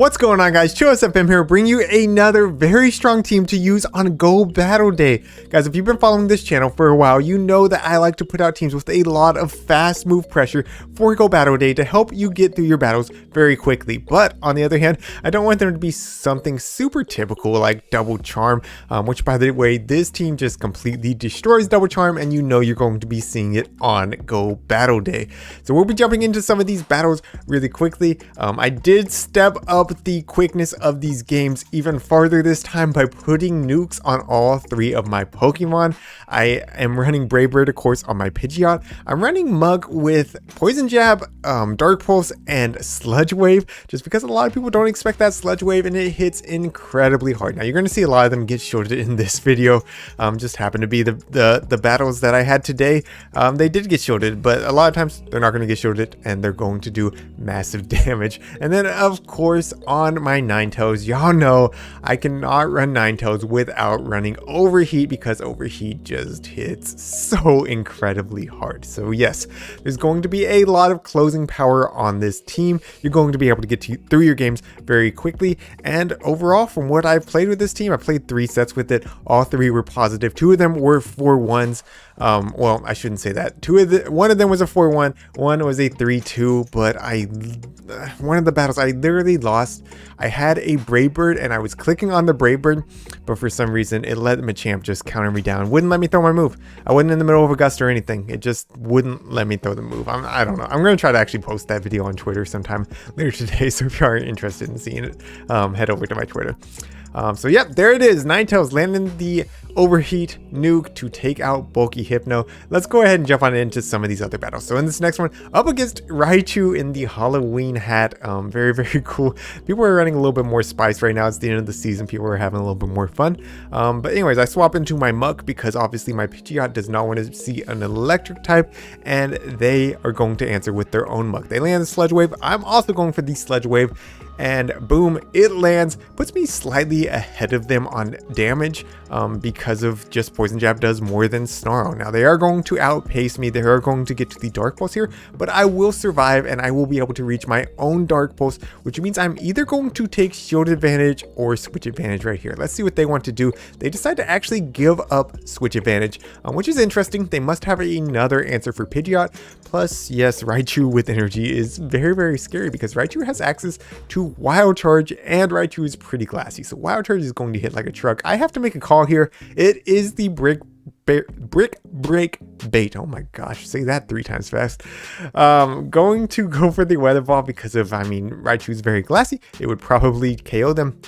What's going on, guys? ChillSFM here, bringing you another very strong team to use on Go Battle Day. Guys, if you've been following this channel for a while, you know that I like to put out teams with a lot of fast move pressure for Go Battle Day to help you get through your battles very quickly. But on the other hand, I don't want there to be something super typical like Double Charm, which, by the way, this team just completely destroys Double Charm, and you know you're going to be seeing it on Go Battle Day. So we'll be jumping into some of these battles really quickly. I did step up the quickness of these games even farther this time by putting nukes on all three of my Pokemon. I am running Brave Bird, of course, on my Pidgeot. I'm running Mug with Poison Jab, Dark Pulse, and Sludge Wave, just because a lot of people don't expect that Sludge Wave, and it hits incredibly hard. Now, you're going to see a lot of them get shielded in this video. Just happened to be the battles that I had today. They did get shielded, but a lot of times they're not going to get shielded, and they're going to do massive damage. And then, of course, on my Ninetales, y'all know I cannot run Ninetales without running Overheat, because Overheat just hits so incredibly hard. So yes, there's going to be a lot of closing power on this team. You're going to be able to get through your games very quickly, and overall, from what I've played with this team, I played 3 sets with it. All 3 were positive. 2 of them were 4-1s. Well, I shouldn't say that. One of them was a 4-1, one was a 3-2, but one of the battles I literally lost. I had a Brave Bird and I was clicking on the Brave Bird, but for some reason it let Machamp just counter me down. Wouldn't let me throw my move. I wasn't in the middle of a gust or anything. It just wouldn't let me throw the move. I don't know. I'm going to try to actually post that video on Twitter sometime later today. So if you are interested in seeing it, head over to my Twitter. So yeah, there it is. Ninetales landing the Overheat nuke to take out Bulky Hypno. Let's go ahead and jump on into some of these other battles. So in this next one, up against Raichu in the Halloween hat. Very, very cool. People are running a little bit more spice right now. It's the end of the season. People are having a little bit more fun. But anyways, I swap into my Muck because obviously my Pidgeot does not want to see an electric type, and they are going to answer with their own Muck. They land the Sludge Wave. I'm also going for the Sludge Wave, and boom, it lands. Puts me slightly ahead of them on damage because of just Poison Jab does more than Snarl. Now, they are going to outpace me. They are going to get to the Dark Pulse here, but I will survive, and I will be able to reach my own Dark Pulse, which means I'm either going to take Shield Advantage or Switch Advantage right here. Let's see what they want to do. They decide to actually give up Switch Advantage, which is interesting. They must have another answer for Pidgeot. Plus, yes, Raichu with energy is very, very scary because Raichu has access to Wild Charge, and Raichu is pretty glassy. So Wild Charge is going to hit like a truck. I have to make a call here. It is the Brick Break Bait. Oh my gosh, say that 3 times fast. Going to go for the Weather Ball because of, Raichu is very glassy. It would probably KO them.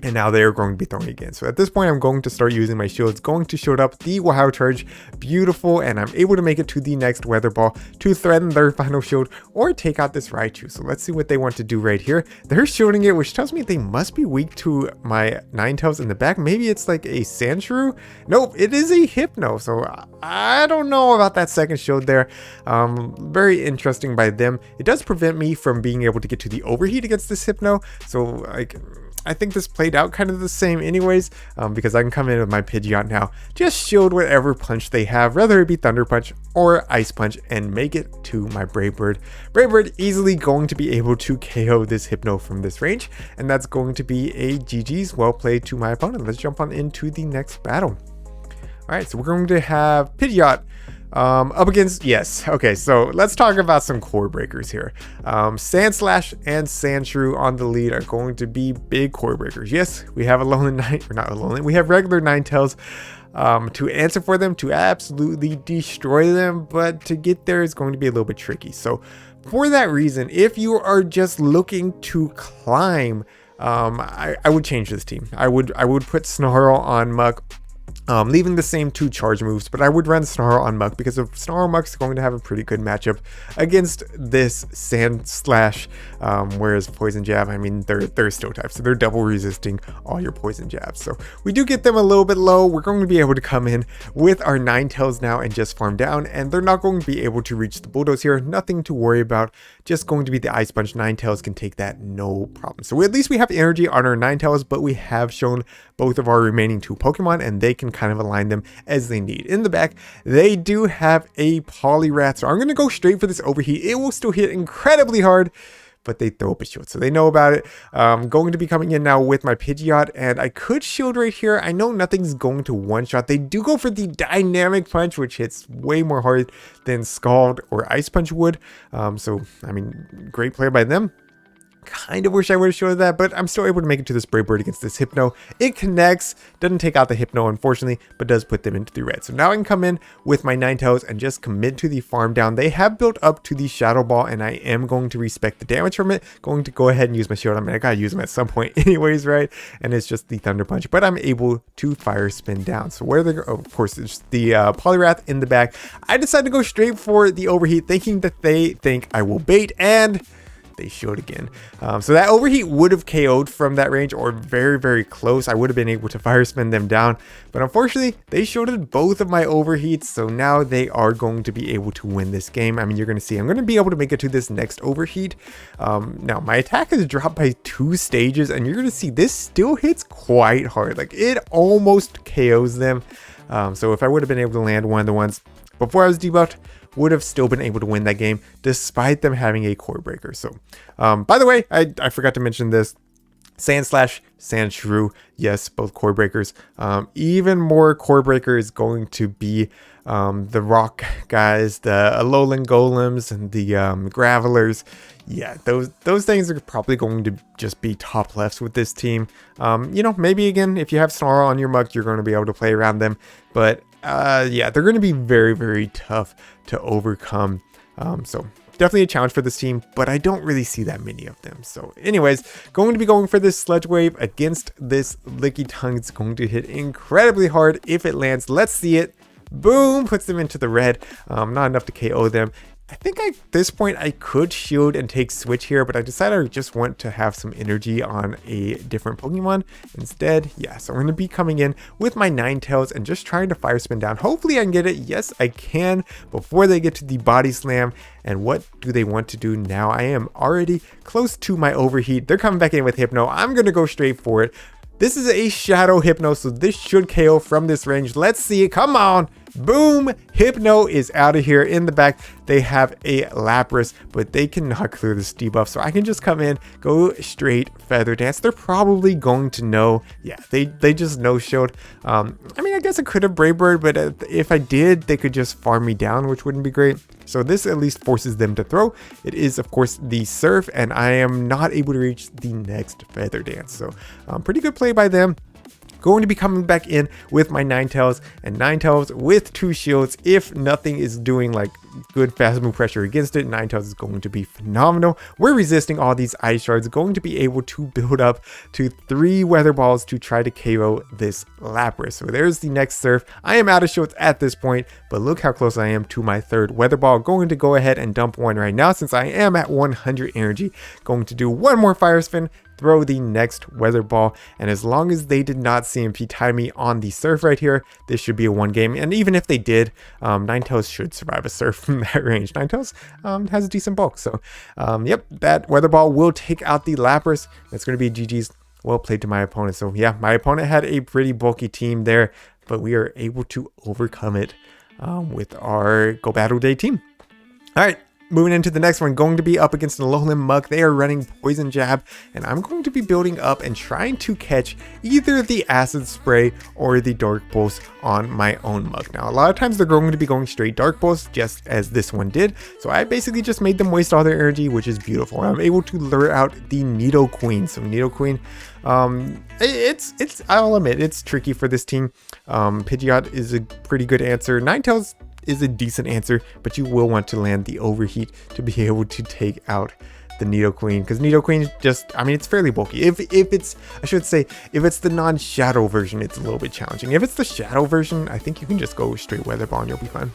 And now they're going to be throwing again. So at this point, I'm going to start using my shields, going to shield up the Wild Charge. Beautiful. And I'm able to make it to the next Weather Ball to threaten their final shield or take out this Raichu. So let's see what they want to do right here. They're shielding it, which tells me they must be weak to my Ninetales in the back. Maybe it's like a Sandshrew. Nope, it is a Hypno. So I don't know about that second shield there. Very interesting by them. It does prevent me from being able to get to the Overheat against this Hypno. So I think this played out kind of the same anyways, because I can come in with my Pidgeot now, just shield whatever punch they have, whether it be Thunder Punch or Ice Punch, and make it to my Brave Bird. Brave Bird easily going to be able to KO this Hypno from this range, and that's going to be a GG's. Well played to my opponent. Let's jump on into the next battle. All right, so we're going to have Pidgeot up against, yes, okay, so let's talk about some core breakers here. Sandslash and Sandshrew on the lead are going to be big core breakers. Yes, we have we have regular Ninetales to answer for them, to absolutely destroy them, but to get there is going to be a little bit tricky. So for that reason, if you are just looking to climb, I would change this team. I would put Snarl on Muck, leaving the same 2 charge moves, but I would run Snarl on Muck because of Snarl Muck's going to have a pretty good matchup against this Sandslash, whereas Poison Jab, they're Steel types, so they're double resisting all your Poison Jabs. So we do get them a little bit low. We're going to be able to come in with our Ninetales now and just farm down, and they're not going to be able to reach the Bulldoze here. Nothing to worry about. Just going to be the Ice Punch. Ninetales can take that, no problem. So at least we have energy on our Ninetales, but we have shown both of our remaining 2 Pokemon, and they can kind of align them as they need. In the back, they do have a Poliwrath, so I'm going to go straight for this Overheat. It will still hit incredibly hard, but they throw up a shield, so they know about it. Going to be coming in now with my Pidgeot, and I could shield right here. I know nothing's going to one-shot. They do go for the Dynamic Punch, which hits way more hard than Scald or Ice Punch would. So, I mean, great play by them. Kind of wish I would have showed that, but I'm still able to make it to this Brave Bird against this Hypno. It connects, doesn't take out the Hypno, unfortunately, but does put them into the red. So now I can come in with my Ninetales and just commit to the farm down. They have built up to the Shadow Ball, and I am going to respect the damage from it. Going to go ahead and use my shield. I mean, I gotta use them at some point anyways, right? And it's just the Thunder Punch, but I'm able to Fire Spin down. So where they go, of course, it's the Poliwrath in the back. I decided to go straight for the Overheat, thinking that they think I will bait, and they showed again. So that Overheat would have KO'd from that range, or very, very close. I would have been able to Fire Spin them down, but unfortunately they shielded both of my Overheats, so now they are going to be able to win this game. I mean, you're going to see I'm going to be able to make it to this next Overheat. Now my attack has dropped by 2 stages, and you're going to see this still hits quite hard. Like, it almost KOs them. So if I would have been able to land one of the ones before I was debuffed, would have still been able to win that game despite them having a core breaker. So by the way, I forgot to mention this. Sand Slash, Sand Shrew, yes, both core breakers. Even more core breaker is going to be the rock guys, the Alolan Golems, and the Gravelers. Yeah, those things are probably going to just be top lefts with this team. You know, maybe again, if you have Snarl on your Muk, you're going to be able to play around them. But yeah, they're going to be very, very tough to overcome. So definitely a challenge for this team, but I don't really see that many of them. So anyways, going to be going for this Sludge Wave against this Licky Tongue. It's going to hit incredibly hard if it lands. Let's see it. Boom, puts them into the red. Not enough to KO them. I think at this point I could shield and take switch here, but I decided I just want to have some energy on a different Pokemon instead. Yeah, so I'm going to be coming in with my Ninetales and just trying to Fire Spin down. Hopefully I can get it. Yes, I can before they get to the Body Slam. And what do they want to do now? I am already close to my Overheat. They're coming back in with Hypno. I'm going to go straight for it. This is a Shadow Hypno, so this should KO from this range. Let's see it. Come on. Boom. Hypno is out of here. In the back, they have a Lapras, but they cannot clear this debuff. So I can just come in, go straight Feather Dance. They're probably going to know. Yeah, they just no-showed. I mean, I guess I could have Brave Bird, but if I did, they could just farm me down, which wouldn't be great. So this at least forces them to throw. It is, of course, the Surf, and I am not able to reach the next Feather Dance. So pretty good play by them. Going to be coming back in with my Ninetales, and Ninetales with 2 shields. If nothing is doing like good fast move pressure against it, Ninetales is going to be phenomenal. We're resisting all these ice shards, going to be able to build up to 3 weather balls to try to KO this Lapras. So there's the next Surf. I am out of shields at this point, but look how close I am to my 3rd weather ball. Going to go ahead and dump one right now since I am at 100 energy. Going to do one more Fire Spin, throw the next weather ball, and as long as they did not CMP tie me on the Surf right here, this should be a 1 game. And even if they did, Ninetales should survive a Surf from that range. Ninetales has a decent bulk, so yep, that weather ball will take out the Lapras. That's going to be GG's. Well played to my opponent. So yeah, my opponent had a pretty bulky team there, but we are able to overcome it with our Go Battle Day team. All right, moving into the next one, going to be up against an Alolan Muk. They are running Poison Jab, and I'm going to be building up and trying to catch either the Acid Spray or the Dark Pulse on my own Muk. Now, a lot of times they're going to be going straight Dark Pulse, just as this one did. So I basically just made them waste all their energy, which is beautiful. I'm able to lure out the Nidoqueen. So Nidoqueen, I'll admit, it's tricky for this team. Pidgeot is a pretty good answer. Ninetales is a decent answer, but you will want to land the Overheat to be able to take out the Nidoqueen, because Nidoqueen just, I mean, it's fairly bulky. If it's, I should say, if it's the non-shadow version, it's a little bit challenging. If it's the shadow version, I think you can just go straight Weather Ball and you'll be fine.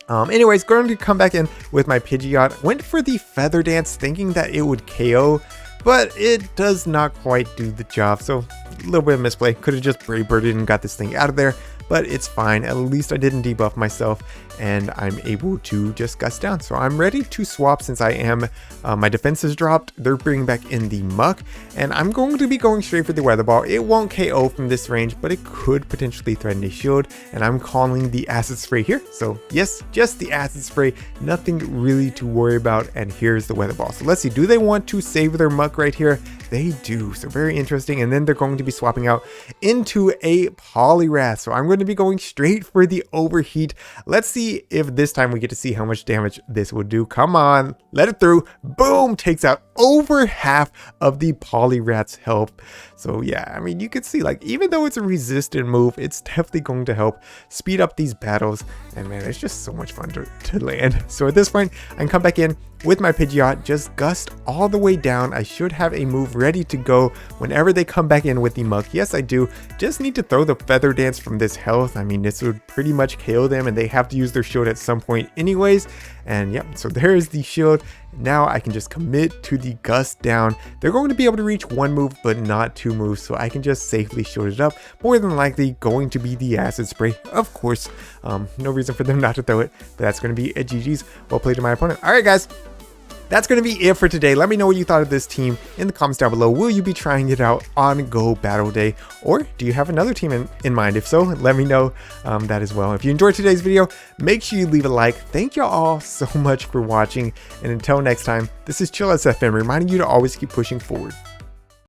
Anyways, going to come back in with my Pidgeot. Went for the Feather Dance thinking that it would KO, but it does not quite do the job. So a little bit of misplay. Could have just Brave Birded and got this thing out of there. but it's fine. At least I didn't debuff myself, and I'm able to just gust down. So I'm ready to swap since I am, my defense has dropped. They're bringing back in the muck, and I'm going to be going straight for the weather ball. It won't KO from this range, but it could potentially threaten a shield, and I'm calling the acid spray here. So yes, just the acid spray, nothing really to worry about. And here's the weather ball. So let's see, do they want to save their muck right here? They do, so very interesting. And then they're going to be swapping out into a Poliwrath. So I'm going to be going straight for the overheat. Let's see if this time we get to see how much damage this will do. Come on, let it through. Boom, takes out over half of the Poliwrath's health. So yeah, I mean, you can see, like, even though it's a resistant move, it's definitely going to help speed up these battles. And man, it's just so much fun to land. So at this point, I can come back in with my Pidgeot, just gust all the way down. I should have a move ready to go whenever they come back in with the muck. Yes, I do. Just need to throw the Feather Dance from this health. I mean, this would pretty much KO them, and they have to use their shield at some point anyways. And yep, so there is the shield. Now I can just commit to the gust down. They're going to be able to reach one move, but not two moves, so I can just safely shield it up. More than likely going to be the acid spray, of course. No reason for them not to throw it, but that's going to be a GG's. Well played to my opponent. All right, guys. That's going to be it for today. Let me know what you thought of this team in the comments down below. Will you be trying it out on Go Battle Day? Or do you have another team in mind? If so, let me know that as well. If you enjoyed today's video, make sure you leave a like. Thank you all so much for watching. And until next time, this is Chill FM reminding you to always keep pushing forward.